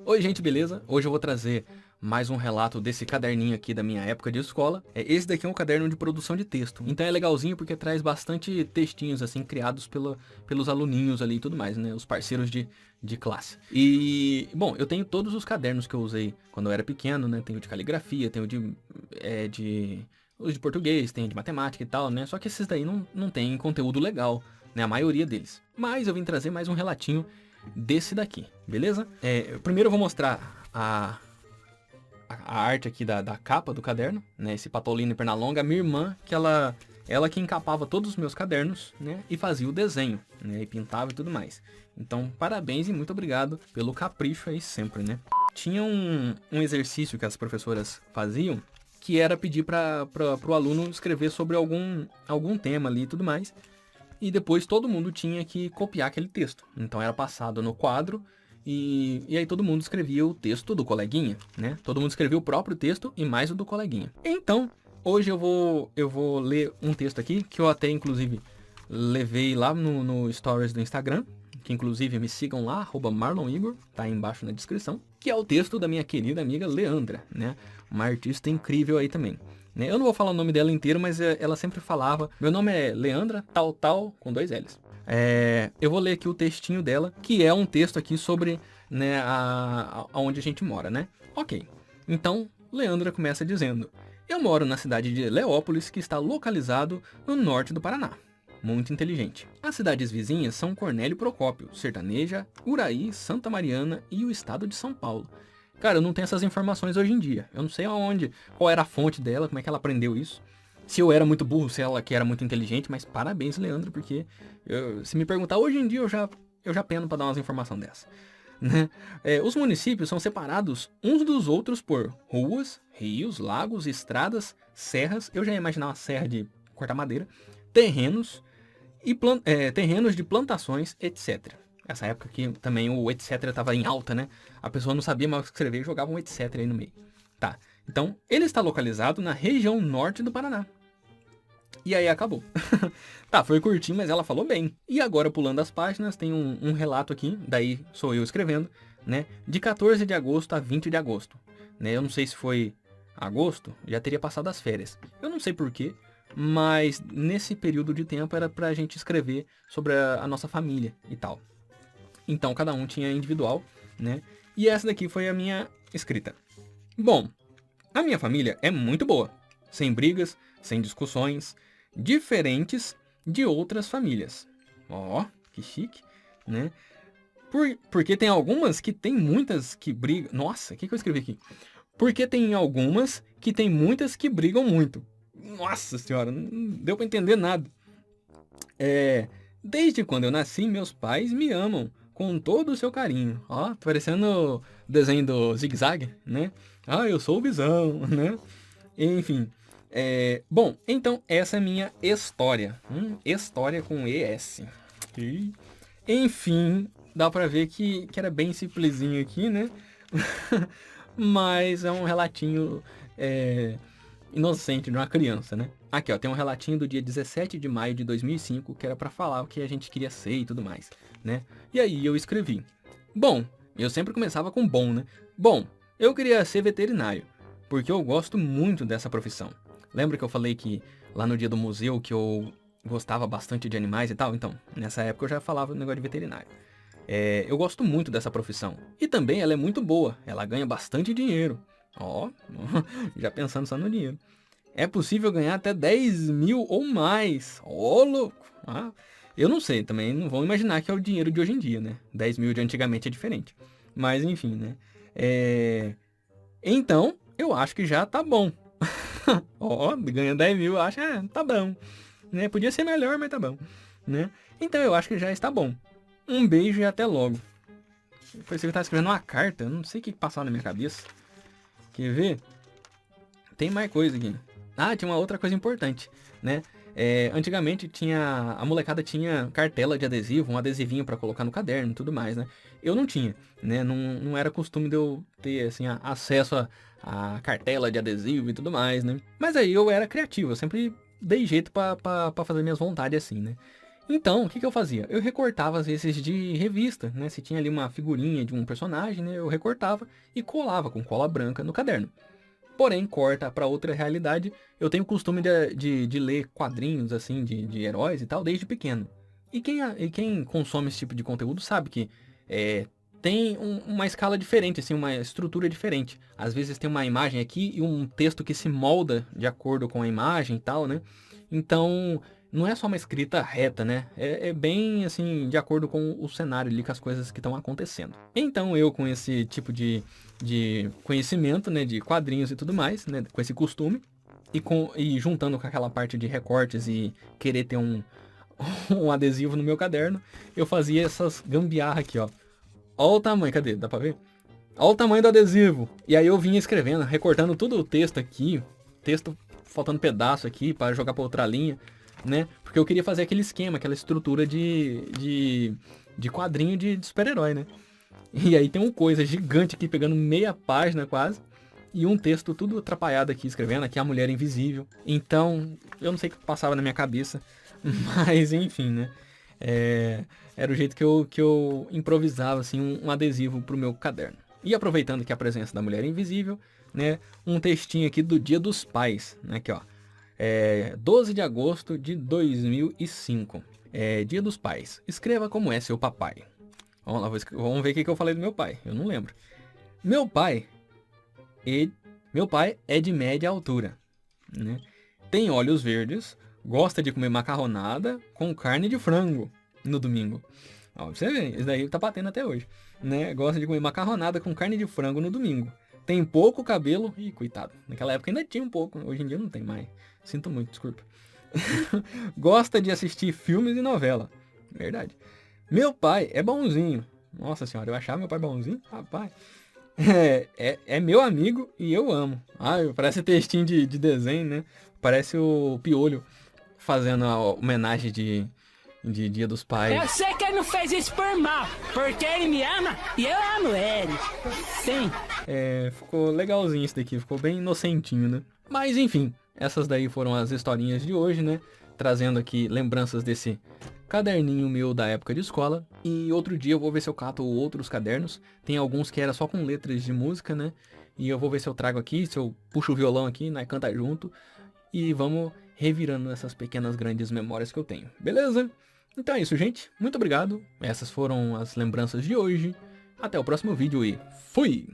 Oi gente, beleza? Hoje eu vou trazer mais um relato desse caderninho aqui da minha época de escola. Esse daqui é um caderno de produção de texto, então é legalzinho porque traz bastante textinhos assim criados pelos aluninhos ali e tudo mais, né? Os parceiros de classe. E, bom, eu tenho todos os cadernos que eu usei quando eu era pequeno, né? Tenho de caligrafia, tenho os de português, tenho de matemática e tal, né? Só que esses daí não tem conteúdo legal, né? A maioria deles. Mas eu vim trazer mais um relatinho desse daqui, beleza? Primeiro eu vou mostrar a arte aqui da capa do caderno, né? Esse Patolino e Pernalonga. A minha irmã, que ela que encapava todos os meus cadernos, né? E fazia o desenho, né? E pintava e tudo mais. Então, parabéns e muito obrigado pelo capricho aí sempre, né? Tinha um exercício que as professoras faziam, que era pedir para o aluno escrever sobre algum tema ali e tudo mais. E depois todo mundo tinha que copiar aquele texto. Então era passado no quadro e aí todo mundo escrevia o texto do coleguinha, né? Todo mundo escrevia o próprio texto e mais o do coleguinha. Então, hoje eu vou ler um texto aqui, que eu até inclusive levei lá no stories do Instagram, que inclusive me sigam lá, @marlonigor, tá aí embaixo na descrição, que é o texto da minha querida amiga Leandra, né? Uma artista incrível aí também. Eu não vou falar o nome dela inteiro, mas ela sempre falava: meu nome é Leandra, tal, com 2 L's. Eu vou ler aqui o textinho dela, que é um texto aqui sobre, né, aonde a gente mora, né? Ok, então Leandra começa dizendo: eu moro na cidade de Leópolis, que está localizado no norte do Paraná. Muito inteligente. As cidades vizinhas são Cornélio Procópio, Sertaneja, Uraí, Santa Mariana e o estado de São Paulo. Cara, eu não tenho essas informações hoje em dia. Eu não sei aonde, qual era a fonte dela, como é que ela aprendeu isso. Se eu era muito burro, se ela que era muito inteligente, mas parabéns, Leandro, porque se me perguntar hoje em dia, eu já peno pra dar umas informações dessa. Né? Os municípios são separados uns dos outros por ruas, rios, lagos, estradas, serras, eu já ia imaginar uma serra de cortar madeira, terrenos, terrenos de plantações, etc. Essa época que também o etc estava em alta, né? A pessoa não sabia mais escrever e jogava um etc aí no meio. Tá, então ele está localizado na região norte do Paraná. E aí acabou. Tá, foi curtinho, mas ela falou bem. E agora, pulando as páginas, tem um relato aqui, daí sou eu escrevendo, né? De 14 de agosto a 20 de agosto. Né? Eu não sei se foi agosto, já teria passado as férias. Eu não sei porquê, mas nesse período de tempo era pra gente escrever sobre a nossa família e tal. Então cada um tinha individual, né? E essa daqui foi a minha escrita. Bom, a minha família é muito boa, sem brigas, sem discussões, diferentes de outras famílias. Ó, que chique, né? Porque tem algumas que tem muitas que brigam. Nossa, o que eu escrevi aqui? Porque tem algumas que tem muitas que brigam muito. Nossa senhora, não deu pra entender nada. Desde quando eu nasci, meus pais me amam com todo o seu carinho. Ó, tá parecendo o desenho do Zig Zag, né? Ah, eu sou o Bisão, né? Enfim. Bom, então essa é a minha história. História com ES. E, enfim, dá pra ver que era bem simplesinho aqui, né? Mas é um relatinho inocente de uma criança, né? Aqui, ó, tem um relatinho do dia 17 de maio de 2005, que era pra falar o que a gente queria ser e tudo mais, né? E aí eu escrevi: bom, eu sempre começava com bom, né? Bom, eu queria ser veterinário, porque eu gosto muito dessa profissão. Lembra que eu falei que lá no dia do museu que eu gostava bastante de animais e tal? Então, nessa época eu já falava do negócio de veterinário. Eu gosto muito dessa profissão. E também ela é muito boa, ela ganha bastante dinheiro. Ó, já pensando só no dinheiro. É possível ganhar até 10 mil ou mais. Ô, louco! Ah, eu não sei, também não vão imaginar que é o dinheiro de hoje em dia, né? 10 mil de antigamente é diferente. Mas enfim, né? Então, eu acho que já tá bom. Ó, ganha 10 mil, eu acho, tá bom. Né? Podia ser melhor, mas tá bom. Né? Então eu acho que já está bom. Um beijo e até logo. Foi você que tava escrevendo uma carta, eu não sei o que passou na minha cabeça. Quer ver? Tem mais coisa aqui. Ah, tinha uma outra coisa importante, né? Antigamente a molecada tinha cartela de adesivo, um adesivinho pra colocar no caderno e tudo mais, né? Eu não tinha, né? Não era costume de eu ter, assim, acesso a cartela de adesivo e tudo mais, né? Mas aí eu era criativo, eu sempre dei jeito pra fazer minhas vontades assim, né? Então, o que que eu fazia? Eu recortava às vezes de revista, né? Se tinha ali uma figurinha de um personagem, né? Eu recortava e colava com cola branca no caderno. Porém, corta para outra realidade, eu tenho o costume de ler quadrinhos, assim, de heróis e tal, desde pequeno. E quem consome esse tipo de conteúdo sabe que é, tem uma escala diferente, assim, uma estrutura diferente. Às vezes tem uma imagem aqui e um texto que se molda de acordo com a imagem e tal, né? Então, não é só uma escrita reta, né? É bem, assim, de acordo com o cenário ali, com as coisas que estão acontecendo. Então, eu com esse tipo de conhecimento, né, de quadrinhos e tudo mais, né, com esse costume, e juntando com aquela parte de recortes e querer ter um adesivo no meu caderno, eu fazia essas gambiarra aqui, ó. Olha o tamanho, cadê? Dá pra ver? Olha o tamanho do adesivo. E aí eu vinha escrevendo, recortando todo o texto aqui, texto faltando pedaço aqui para jogar pra outra linha, né? Porque eu queria fazer aquele esquema, aquela estrutura de quadrinho de super-herói, né? E aí tem uma coisa gigante aqui, pegando meia página quase. E um texto tudo atrapalhado aqui, escrevendo aqui a mulher invisível. Então, eu não sei o que passava na minha cabeça. Mas, enfim, né? Era o jeito que eu improvisava, assim, um adesivo pro meu caderno. E aproveitando aqui a presença da mulher invisível, né? Um textinho aqui do Dia dos Pais, né? Aqui, ó. 12 de agosto de 2005. Dia dos Pais. Escreva como é seu papai. Vamos lá, vamos ver o que eu falei do meu pai. Eu não lembro. Meu pai, meu pai é de média altura, né? Tem olhos verdes, gosta de comer macarronada com carne de frango no domingo. Ó, você vê, isso daí tá batendo até hoje, né? Gosta de comer macarronada com carne de frango no domingo. Tem pouco cabelo. Ih, coitado. Naquela época ainda tinha um pouco. Hoje em dia não tem mais. Sinto muito, desculpa. Gosta de assistir filmes e novela. Verdade. Meu pai é bonzinho. Nossa senhora, eu achava meu pai bonzinho? Rapaz. É meu amigo e eu amo. Parece textinho de desenho, né? Parece o Piolho fazendo a homenagem de Dia dos Pais. Eu sei que ele não fez isso por mal, porque ele me ama e eu amo ele. Sim. Ficou legalzinho isso daqui, ficou bem inocentinho, né? Mas enfim, essas daí foram as historinhas de hoje, né? Trazendo aqui lembranças desse caderninho meu da época de escola. E outro dia eu vou ver se eu cato outros cadernos. Tem alguns que era só com letras de música, né? E eu vou ver se eu trago aqui, se eu puxo o violão aqui, né? Canta junto. E vamos revirando essas pequenas grandes memórias que eu tenho. Beleza? Então é isso, gente. Muito obrigado. Essas foram as lembranças de hoje. Até o próximo vídeo e fui!